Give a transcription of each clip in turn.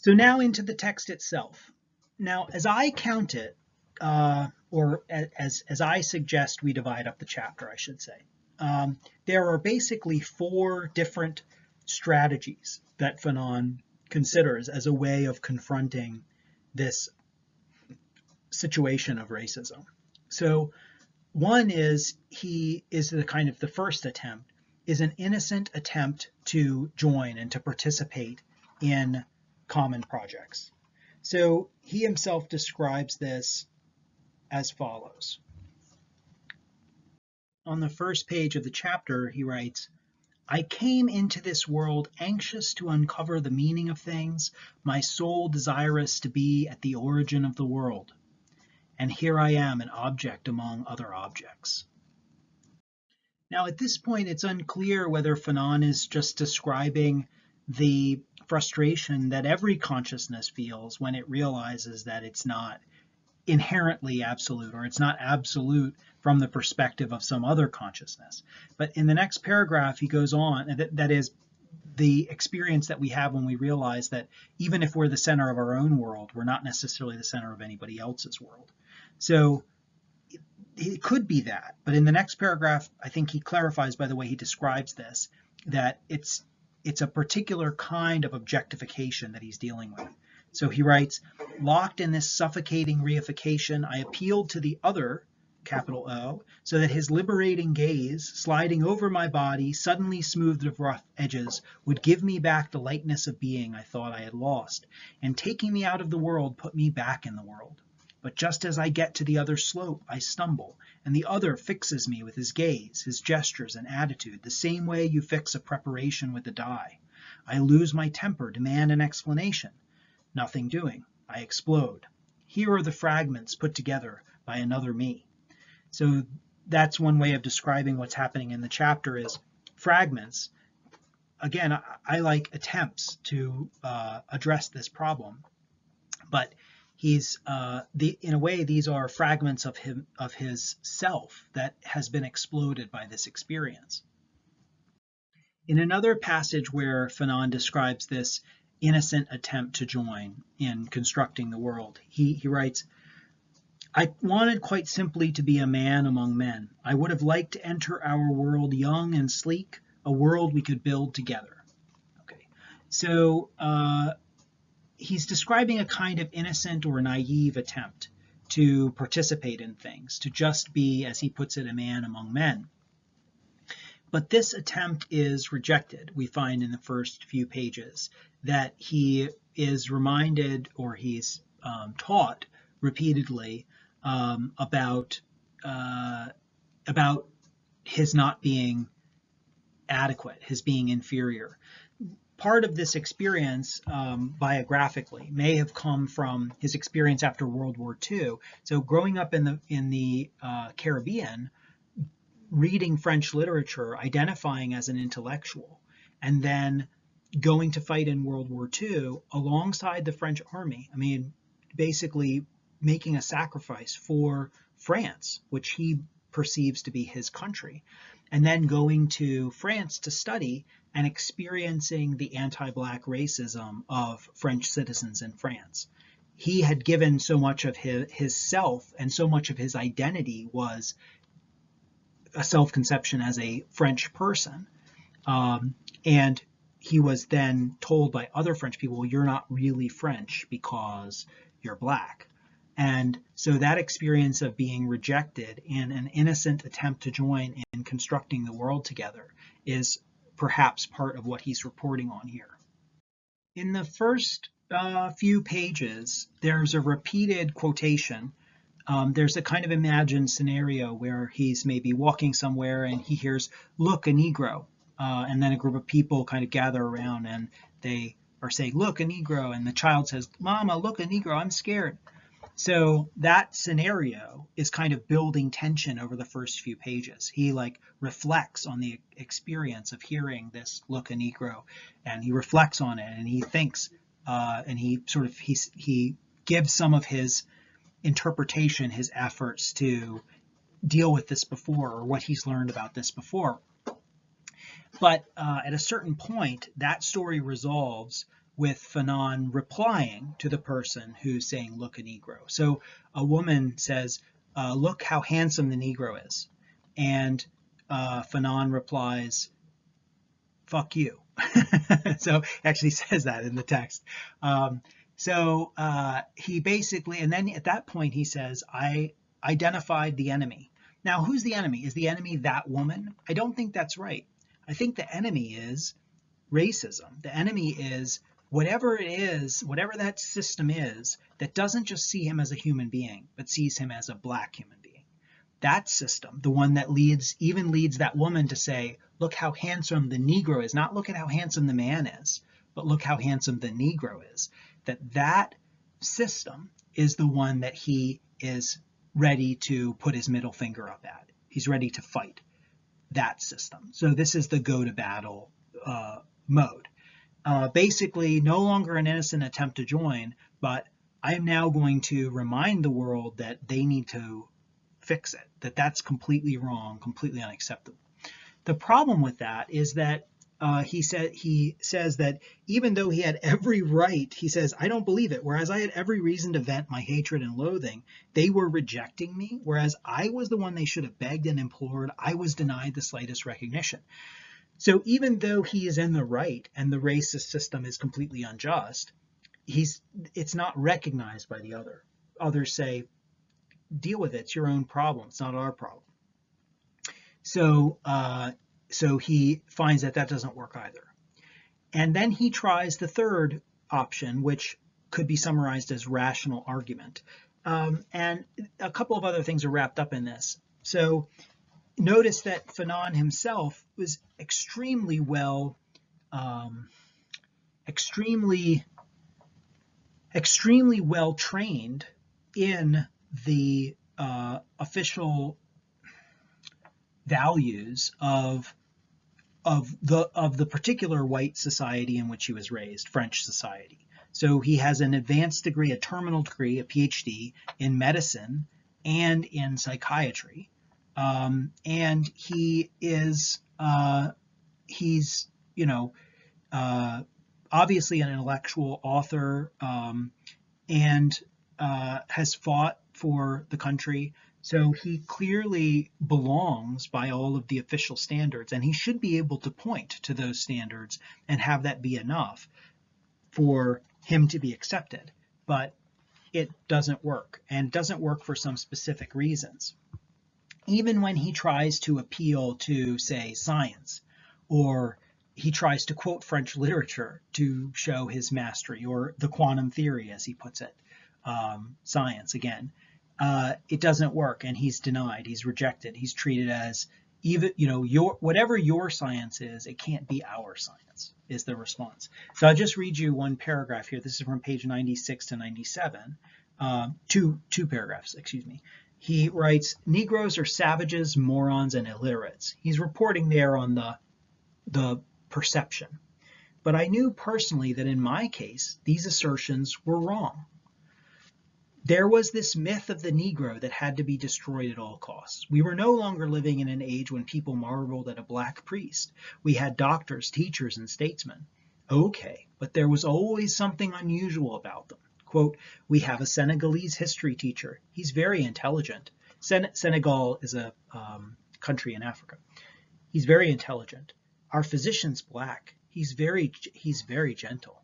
So now into the text itself. Now, as I count it, or as I suggest we divide up the chapter, I should say, there are basically 4 different strategies that Fanon considers as a way of confronting this situation of racism. So one is the first attempt is an innocent attempt to join and to participate in common projects. So he himself describes this as follows. On the first page of the chapter, he writes, "I came into this world anxious to uncover the meaning of things, my soul desirous to be at the origin of the world. And here I am, an object among other objects." Now, at this point, it's unclear whether Fanon is just describing the frustration that every consciousness feels when it realizes that it's not inherently absolute, or it's not absolute from the perspective of some other consciousness. But in the next paragraph, he goes on, that is the experience that we have when we realize that even if we're the center of our own world, we're not necessarily the center of anybody else's world. So it could be that, but in the next paragraph, I think he clarifies by the way he describes this, that it's a particular kind of objectification that he's dealing with. So he writes, "Locked in this suffocating reification, I appealed to the other, capital O, so that his liberating gaze, sliding over my body, suddenly smoothed of rough edges, would give me back the lightness of being I thought I had lost, and taking me out of the world, put me back in the world. But just as I get to the other slope, I stumble, and the other fixes me with his gaze, his gestures and attitude, the same way you fix a preparation with a die. I lose my temper, demand an explanation. Nothing doing. I explode. Here are the fragments put together by another me." So that's one way of describing what's happening in the chapter is fragments. Again, I like attempts to address this problem, but he's in a way these are fragments of his self that has been exploded by this experience. In another passage where Fanon describes this innocent attempt to join in constructing the world, he writes, "I wanted quite simply to be a man among men. I would have liked to enter our world young and sleek, a world we could build together." Okay, so he's describing a kind of innocent or naive attempt to participate in things, to just be, as he puts it, a man among men. But this attempt is rejected. We find in the first few pages that he is reminded, or he's taught repeatedly about his not being adequate, his being inferior. Part of this experience, biographically, may have come from his experience after World War II. So growing up in the Caribbean, reading French literature, identifying as an intellectual, and then going to fight in World War II alongside the French army. I mean, basically making a sacrifice for France, which he perceives to be his country, and then going to France to study and experiencing the anti-Black racism of French citizens in France. He had given so much of his self, and so much of his identity was a self-conception as a French person. And he was then told by other French people, well, you're not really French because you're Black. And so that experience of being rejected in an innocent attempt to join in constructing the world together is perhaps part of what he's reporting on here. In the first few pages, there's a repeated quotation. There's a kind of imagined scenario where he's maybe walking somewhere and he hears, "Look, a Negro." And then a group of people kind of gather around and they are saying, "Look, a Negro." And the child says, "Mama, look, a Negro, I'm scared." So that scenario is kind of building tension over the first few pages. He reflects on the experience of hearing this, "Look, a Negro," and he reflects on it and he thinks, and he gives some of his interpretation, his efforts to deal with this before, or what he's learned about this before. But at a certain point, that story resolves with Fanon replying to the person who's saying, look, a Negro. So a woman says, look how handsome the Negro is. And Fanon replies, fuck you. So actually says that in the text. He basically, and then at that point he says, I identified the enemy. Now, who's the enemy? Is the enemy that woman? I don't think that's right. I think the enemy is racism. The enemy is whatever it is, whatever that system is, that doesn't just see him as a human being, but sees him as a black human being. That system, the one that leads that woman to say, look how handsome the Negro is, not look at how handsome the man is, but look how handsome the Negro is. That system is the one that he is ready to put his middle finger up at. He's ready to fight that system. So this is the go to battle mode. Basically, no longer an innocent attempt to join, but I am now going to remind the world that they need to fix it, that's completely wrong, completely unacceptable. The problem with that is that he says that even though he had every right, he says, I don't believe it. Whereas I had every reason to vent my hatred and loathing, they were rejecting me. Whereas I was the one they should have begged and implored. I was denied the slightest recognition. So even though he is in the right and the racist system is completely unjust, it's not recognized by the other. Others say, deal with it. It's your own problem. It's not our problem. So he finds that doesn't work either. And then he tries the third option, which could be summarized as rational argument. And a couple of other things are wrapped up in this. So notice that Fanon himself was extremely well trained in the official values of the particular white society in which he was raised, French society. So he has an advanced degree, a terminal degree, a PhD in medicine and in psychiatry, and he is obviously an intellectual author, and has fought for the country. So he clearly belongs by all of the official standards, and he should be able to point to those standards and have that be enough for him to be accepted. But it doesn't work, and it doesn't work for some specific reasons. Even when he tries to appeal to, say, science, or he tries to quote French literature to show his mastery, or the quantum theory, as he puts it, science again, it doesn't work, and he's denied, he's rejected, he's treated as, even, whatever your science is, it can't be our science, is the response. So I'll just read you one paragraph here. This is from page 96 to 97, two paragraphs, excuse me. He writes, Negroes are savages, morons, and illiterates. He's reporting there on the perception. But I knew personally that in my case, these assertions were wrong. There was this myth of the Negro that had to be destroyed at all costs. We were no longer living in an age when people marveled at a black priest. We had doctors, teachers, and statesmen. Okay, but there was always something unusual about them. Quote, we have a Senegalese history teacher. He's very intelligent. Senegal is a country in Africa. He's very intelligent. Our physician's black. He's very gentle.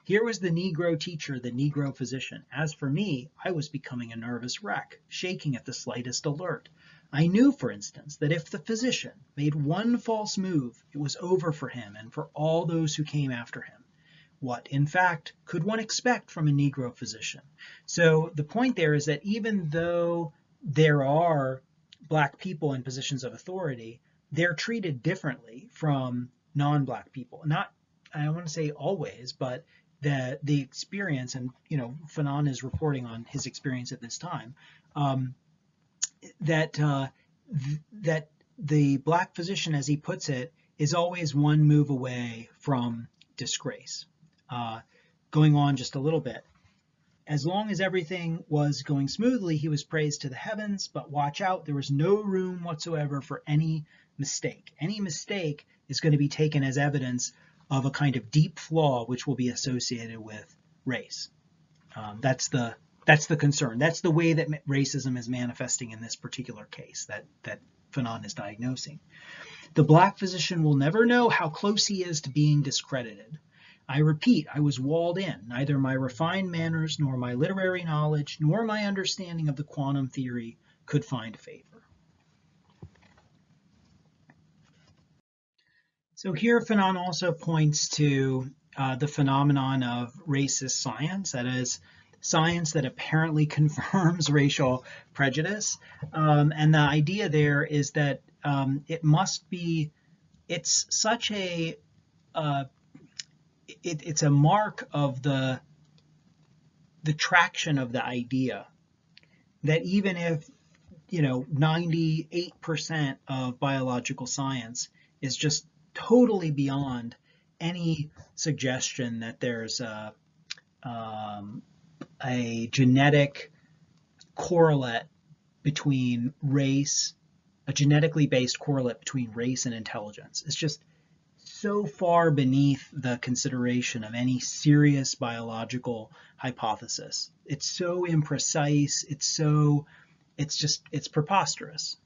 Here was the Negro teacher, the Negro physician. As for me, I was becoming a nervous wreck, shaking at the slightest alert. I knew, for instance, that if the physician made one false move, it was over for him and for all those who came after him. What, in fact, could one expect from a Negro physician? So the point there is that even though there are black people in positions of authority, they're treated differently from non-black people. Not, I don't want to say always, but the experience, and Fanon is reporting on his experience at this time, that the black physician, as he puts it, is always one move away from disgrace. Going on just a little bit. As long as everything was going smoothly, he was praised to the heavens, but watch out, there was no room whatsoever for any mistake. Any mistake is going to be taken as evidence of a kind of deep flaw which will be associated with race. That's the concern. That's the way that racism is manifesting in this particular case that Fanon is diagnosing. The black physician will never know how close he is to being discredited. I repeat, I was walled in. Neither my refined manners, nor my literary knowledge, nor my understanding of the quantum theory could find favor. So here Fanon also points to the phenomenon of racist science, that is, science that apparently confirms racial prejudice. And the idea there is that it's such a, it's a mark of the traction of the idea that even if, 98% of biological science is just totally beyond any suggestion that there's a genetic correlate between race, a genetically based correlate between race and intelligence. It's just so far beneath the consideration of any serious biological hypothesis. It's so imprecise, it's preposterous.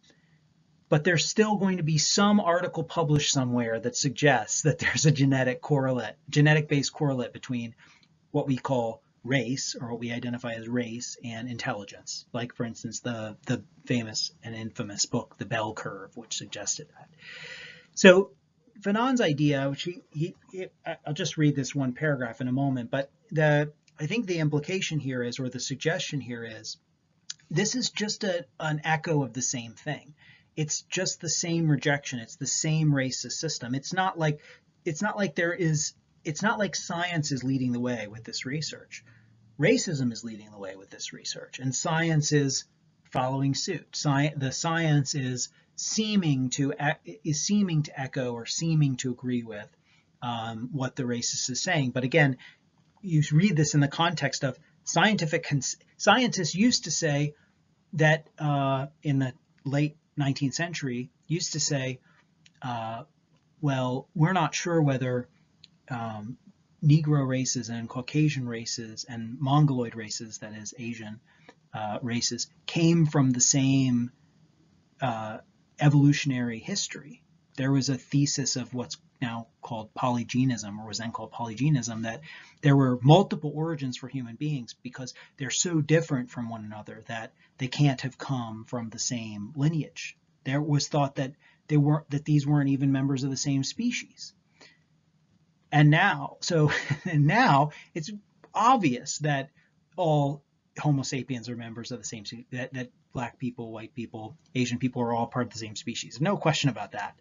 But there's still going to be some article published somewhere that suggests that there's a genetic-based correlate between what we call race, or what we identify as race, and intelligence. Like, for instance, the famous and infamous book, The Bell Curve, which suggested that. So Fanon's idea, which I'll just read this one paragraph in a moment, but I think the implication here is, or the suggestion here is, this is just an echo of the same thing. It's just the same rejection. It's the same racist system. It's not like science is leading the way with this research. Racism is leading the way with this research, and science is following suit. The science is seeming to echo or seeming to agree with what the racist is saying. But again, you read this in the context of scientists used to say that in the late 19th century used to say, well, we're not sure whether Negro races and Caucasian races and Mongoloid races, that is Asian races, came from the same evolutionary history. There was a thesis of what's now called polygenism, or was then called polygenism, that there were multiple origins for human beings because they're so different from one another that they can't have come from the same lineage. There was thought that these weren't even members of the same species. And now it's obvious that all Homo sapiens are members of the same species, that black people, white people, Asian people are all part of the same species. No question about that.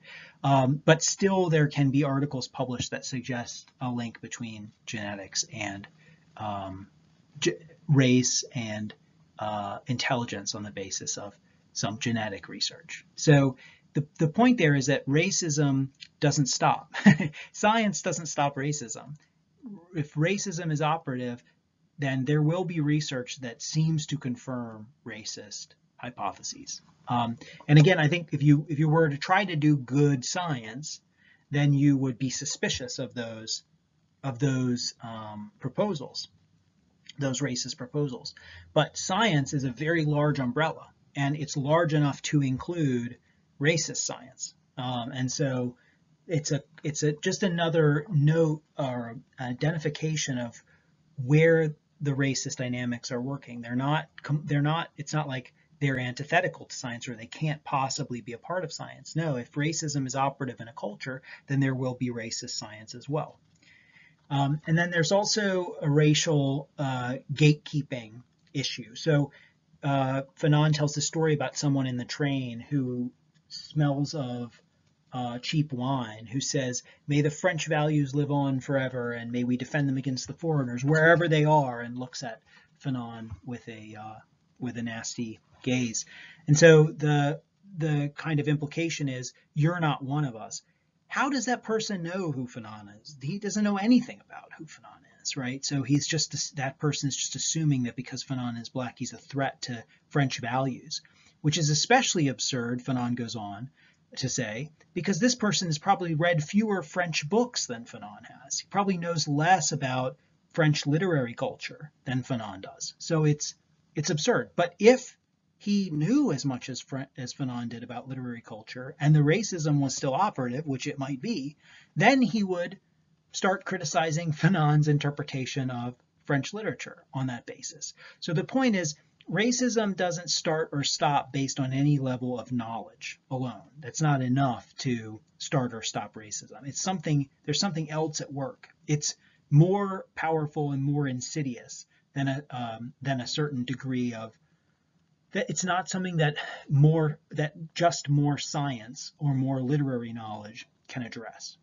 But still there can be articles published that suggest a link between genetics and race and intelligence on the basis of some genetic research. So the point there is that racism doesn't stop. Science doesn't stop racism. If racism is operative, then there will be research that seems to confirm racist hypotheses. And again, I think if you were to try to do good science, then you would be suspicious of those proposals, those racist proposals. But science is a very large umbrella, and it's large enough to include racist science. And so it's just another note or identification of where the racist dynamics are working. It's not like they're antithetical to science or they can't possibly be a part of science. No, if racism is operative in a culture, then there will be racist science as well. And then there's also a racial gatekeeping issue. So Fanon tells the story about someone in the train who smells of cheap wine, who says, "May the French values live on forever, and may we defend them against the foreigners wherever they are," and looks at Fanon with a nasty gaze. And so the kind of implication is, you're not one of us. How does that person know who Fanon is? He doesn't know anything about who Fanon is, right? So that person is just assuming that because Fanon is black, he's a threat to French values, which is especially absurd, Fanon goes on, to say, because this person has probably read fewer French books than Fanon has. He probably knows less about French literary culture than Fanon does. So it's absurd. But if he knew as much as Fanon did about literary culture, and the racism was still operative, which it might be, then he would start criticizing Fanon's interpretation of French literature on that basis. So the point is, racism doesn't start or stop based on any level of knowledge alone. That's not enough to start or stop racism. There's something else at work. It's more powerful and more insidious than a certain degree of that. It's not something that just more science or more literary knowledge can address.